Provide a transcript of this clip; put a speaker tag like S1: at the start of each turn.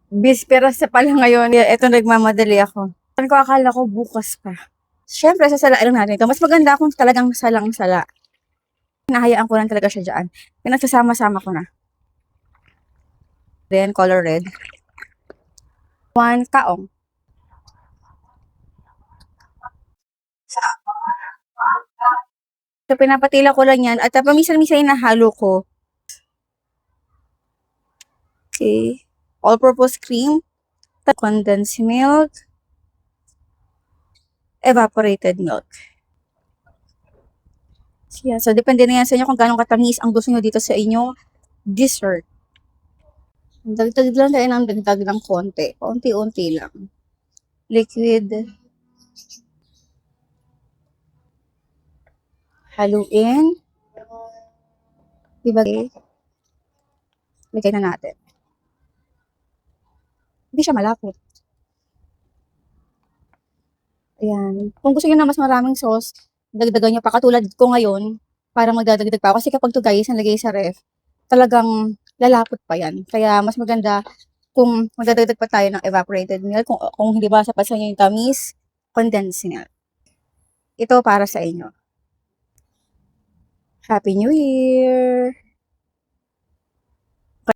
S1: Bisperas sa pala ngayon, eto nagmamadali ako. Ko akala ko bukas pa. Siyempre sasalain lang natin ito. Mas maganda kung talagang salang-sala. Hinahayaan ko lang talaga siya diyan. Pinagsasama-sama ko na. Then color red. 1 kaong. So pinapatila ko lang yan at paminsan-minsan hinahalo ko. Okay. All-purpose cream, condensed milk, evaporated milk. Yeah, so depende na yan sa inyo kung gaano katamis ang gusto nyo dito sa inyong dessert. Dagdag lang tayo ng dagdag ng konti. Unti-unti lang. Liquid. Haluin. Ibagay. Lagay na natin. Hindi siya malapot. Ayan. Kung gusto nyo na mas maraming sauce, dagdagan nyo pa. Katulad ko ngayon, parang magdadagdag pa ako. Kasi kapag to guys, nalagay sa ref, talagang lalapot pa yan. Kaya mas maganda kung magdadagdag pa tayo ng evaporated milk. Kung hindi ba sapat sa inyo yung tamis, condensed milk. Ito para sa inyo. Happy New Year!